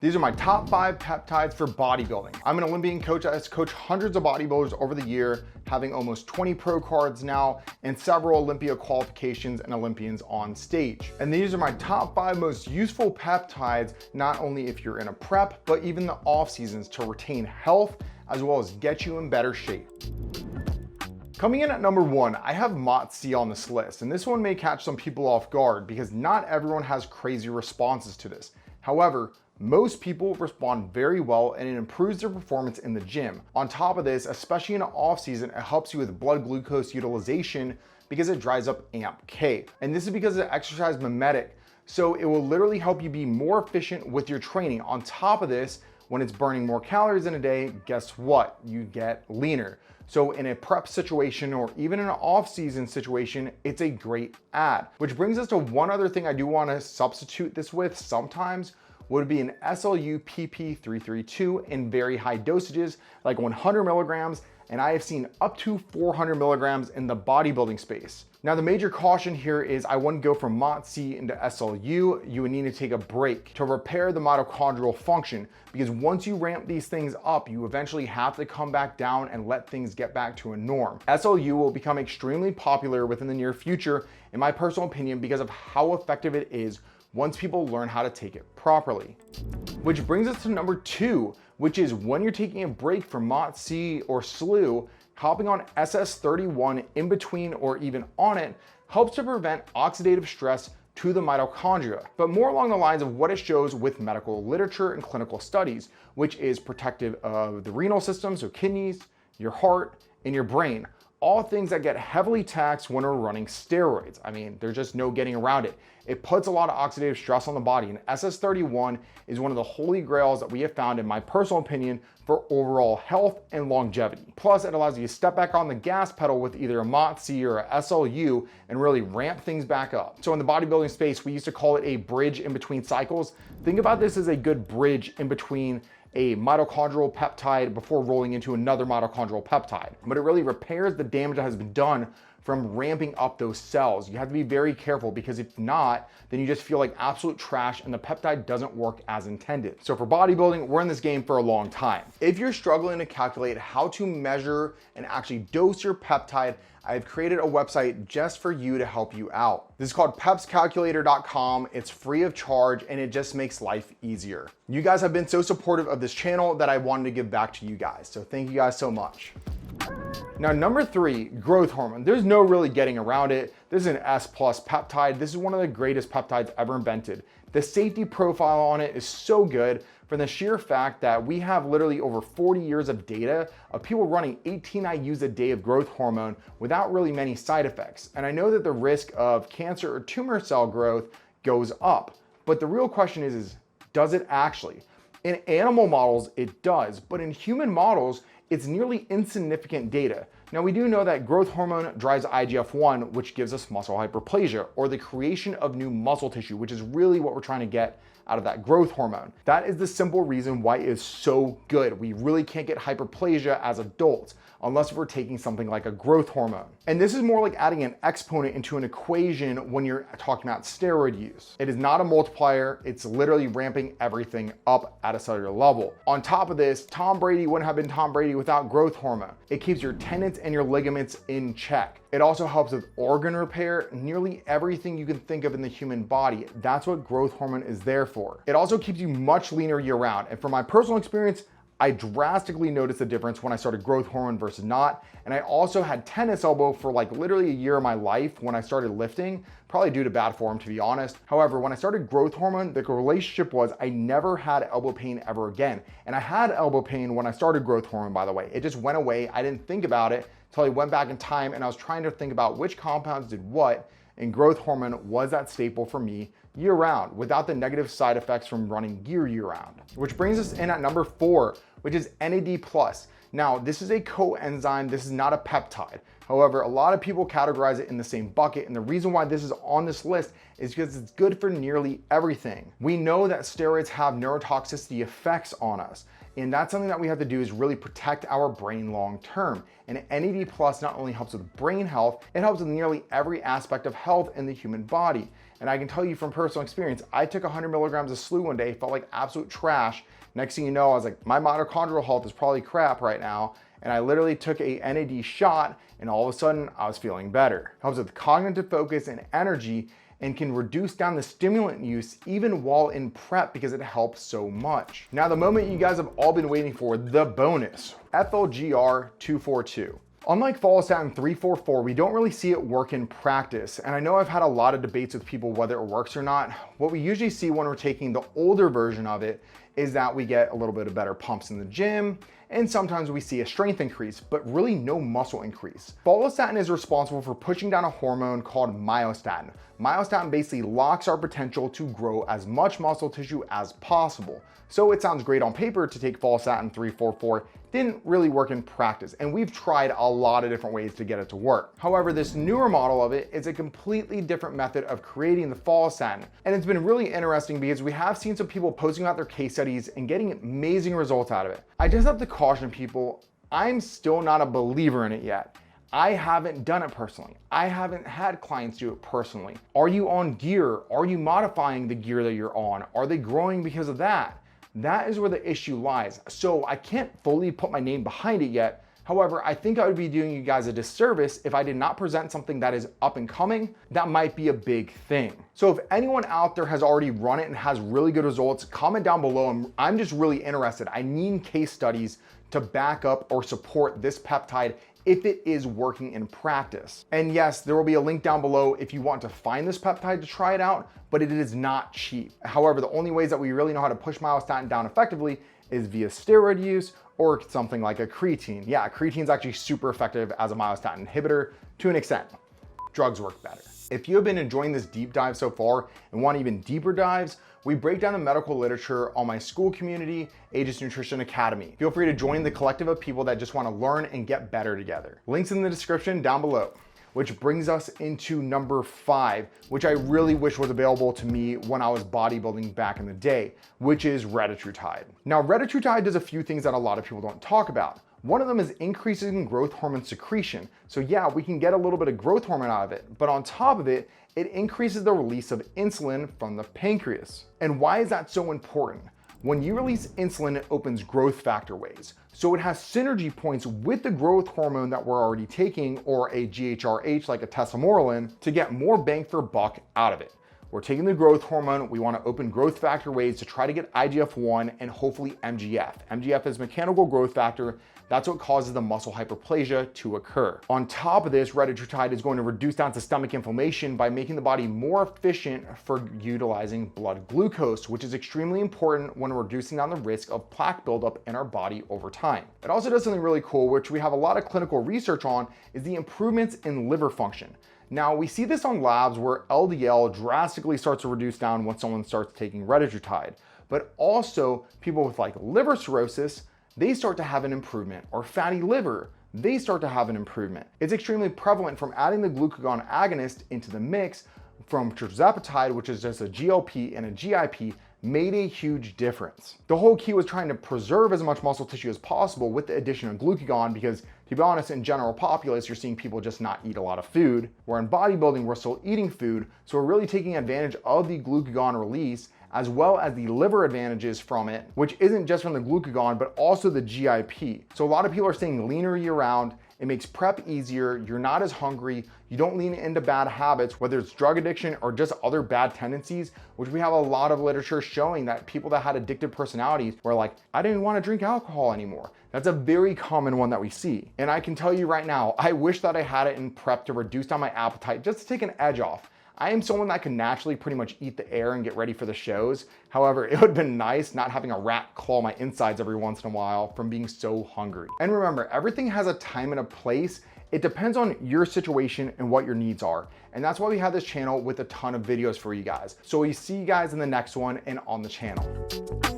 These are my top 5 peptides for bodybuilding. I'm an Olympian coach that has coached hundreds of bodybuilders over the year, having almost 20 pro cards now and several Olympia qualifications and Olympians on stage. And these are my top 5 most useful peptides, not only if you're in a prep, but even the off seasons to retain health as well as get you in better shape. Coming in at number 1, I have Mots-C on this list, and this one may catch some people off guard because not everyone has crazy responses to this. However, most people respond very well and it improves their performance in the gym. On top of this, especially in an off season, it helps you with blood glucose utilization because it dries up AMP-K. And this is because it's exercise mimetic, so it will literally help you be more efficient with your training. On top of this, when it's burning more calories in a day, guess what? You get leaner. So in a prep situation or even in an off-season situation, it's a great add. Which brings us to one other thing I do want to substitute this with sometimes, would be an SLU PP332 in very high dosages, like 100 milligrams, and I have seen up to 400 milligrams in the bodybuilding space. Now the major caution here is I wouldn't go from Mots-C into SLU. You would need to take a break to repair the mitochondrial function, because once you ramp these things up, you eventually have to come back down and let things get back to a norm. SLU will become extremely popular within the near future, in my personal opinion, because of how effective it is once people learn how to take it properly. Which brings us to number 2, which is when you're taking a break from Mots-C or SLU, hopping on SS31 in between or even on it helps to prevent oxidative stress to the mitochondria, but more along the lines of what it shows with medical literature and clinical studies, which is protective of the renal system, so kidneys, your heart, and your brain. All things that get heavily taxed when we're running steroids. I mean, there's just no getting around it. It puts a lot of oxidative stress on the body, and SS31 is one of the holy grails that we have found, in my personal opinion, for overall health and longevity. Plus, it allows you to step back on the gas pedal with either a Mots-C or a SLU and really ramp things back up. So in the bodybuilding space, we used to call it a bridge in between cycles. Think about this as a good bridge in between a mitochondrial peptide before rolling into another mitochondrial peptide. But it really repairs the damage that has been done from ramping up those cells. You have to be very careful, because if not, then you just feel like absolute trash and the peptide doesn't work as intended. So for bodybuilding, we're in this game for a long time. If you're struggling to calculate how to measure and actually dose your peptide, I've created a website just for you to help you out. This is called pepscalculator.com. It's free of charge and it just makes life easier. You guys have been so supportive of this channel that I wanted to give back to you guys. So thank you guys so much. Now, number 3, growth hormone. There's no really getting around it. This is an S+ peptide. This is one of the greatest peptides ever invented. The safety profile on it is so good for the sheer fact that we have literally over 40 years of data of people running 18 IUs a day of growth hormone without really many side effects. And I know that the risk of cancer or tumor cell growth goes up, but the real question is does it actually? In animal models, it does, but in human models, it's nearly insignificant data. Now, we do know that growth hormone drives IGF-1, which gives us muscle hyperplasia, or the creation of new muscle tissue, which is really what we're trying to get out of that growth hormone. That is the simple reason why it is so good. We really can't get hyperplasia as adults unless we're taking something like a growth hormone. And this is more like adding an exponent into an equation when you're talking about steroid use. It is not a multiplier, it's literally ramping everything up at a cellular level. On top of this, Tom Brady wouldn't have been Tom Brady without growth hormone. It keeps your tendons and your ligaments in check. It also helps with organ repair, nearly everything you can think of in the human body. That's what growth hormone is there for. It also keeps you much leaner year round. And from my personal experience, I drastically noticed the difference when I started growth hormone versus not. And I also had tennis elbow for like literally a year of my life when I started lifting, probably due to bad form, to be honest. However, when I started growth hormone, the relationship was I never had elbow pain ever again. And I had elbow pain when I started growth hormone, by the way. It just went away. I didn't think about it until I went back in time and I was trying to think about which compounds did what, and growth hormone was that staple for me year round without the negative side effects from running gear year round. Which brings us in at number 4, which is NAD+. Now, this is a coenzyme, this is not a peptide. However, a lot of people categorize it in the same bucket, and the reason why this is on this list is because it's good for nearly everything. We know that steroids have neurotoxicity effects on us, and that's something that we have to do is really protect our brain long term. And NAD+ not only helps with brain health, it helps with nearly every aspect of health in the human body. And I can tell you from personal experience, I took 100 milligrams of Skool one day, felt like absolute trash. Next thing you know, I was like, my mitochondrial health is probably crap right now. And I literally took a NAD shot and all of a sudden I was feeling better. Helps with cognitive focus and energy and can reduce down the stimulant use even while in prep because it helps so much. Now, the moment you guys have all been waiting for, the bonus, FLGR 242. Unlike follistatin 344, we don't really see it work in practice. And I know I've had a lot of debates with people whether it works or not. What we usually see when we're taking the older version of it is that we get a little bit of better pumps in the gym, and sometimes we see a strength increase, but really no muscle increase. Follistatin is responsible for pushing down a hormone called myostatin. Myostatin basically locks our potential to grow as much muscle tissue as possible. So it sounds great on paper to take follistatin 344, didn't really work in practice, and we've tried a lot of different ways to get it to work. However, this newer model of it is a completely different method of creating the follistatin, and it's been really interesting because we have seen some people posting about their case studies and getting amazing results out of it. I just have to caution people, I'm still not a believer in it yet. I haven't done it personally. I haven't had clients do it personally. Are you on gear? Are you modifying the gear that you're on? Are they growing because of that? That is where the issue lies. So I can't fully put my name behind it yet. However, I think I would be doing you guys a disservice if I did not present something that is up and coming. That might be a big thing. So if anyone out there has already run it and has really good results, comment down below. I'm just really interested. I need case studies to back up or support this peptide if it is working in practice. And yes, there will be a link down below if you want to find this peptide to try it out, but it is not cheap. However, the only ways that we really know how to push myostatin down effectively is via steroid use or something like a creatine. Yeah, creatine is actually super effective as a myostatin inhibitor to an extent. Drugs work better. If you have been enjoying this deep dive so far and want even deeper dives, we break down the medical literature on my Skool Community Aegis Nutrition Academy. Feel free to join the collective of people that just want to learn and get better together. Links in the description down below. Which brings us into number 5, which I really wish was available to me when I was bodybuilding back in the day, which is Retatrutide. Now, Retatrutide does a few things that a lot of people don't talk about. One of them is increasing growth hormone secretion. So yeah, we can get a little bit of growth hormone out of it, but on top of it, it increases the release of insulin from the pancreas. And why is that so important? When you release insulin, it opens growth factor ways. So it has synergy points with the growth hormone that we're already taking, or a GHRH like a tesamorelin, to get more bang for buck out of it. We're taking the growth hormone, we want to open growth factor ways to try to get IGF-1 and hopefully MGF. MGF is mechanical growth factor. That's what causes the muscle hyperplasia to occur. On top of this, Retatrutide is going to reduce down systemic inflammation by making the body more efficient for utilizing blood glucose, which is extremely important when reducing down the risk of plaque buildup in our body over time. It also does something really cool, which we have a lot of clinical research on, is the improvements in liver function. Now, we see this on labs where LDL drastically starts to reduce down when someone starts taking Retatrutide, but also people with like liver cirrhosis, they start to have an improvement, or fatty liver, they start to have an improvement. It's extremely prevalent from adding the glucagon agonist into the mix from tirzepatide, which is just a GLP and a GIP, made a huge difference. The whole key was trying to preserve as much muscle tissue as possible with the addition of glucagon because, to be honest, in general populace, you're seeing people just not eat a lot of food, where in bodybuilding, we're still eating food, so we're really taking advantage of the glucagon release as well as the liver advantages from it, which isn't just from the glucagon, but also the GIP. So a lot of people are staying leaner year round. It makes prep easier. You're not as hungry. You don't lean into bad habits, whether it's drug addiction or just other bad tendencies, which we have a lot of literature showing that people that had addictive personalities were like, I didn't want to drink alcohol anymore. That's a very common one that we see. And I can tell you right now, I wish that I had it in prep to reduce down my appetite, just to take an edge off. I am someone that can naturally pretty much eat the air and get ready for the shows. However, it would have been nice not having a rat claw my insides every once in a while from being so hungry. And remember, everything has a time and a place. It depends on your situation and what your needs are. And that's why we have this channel with a ton of videos for you guys. So we see you guys in the next one and on the channel.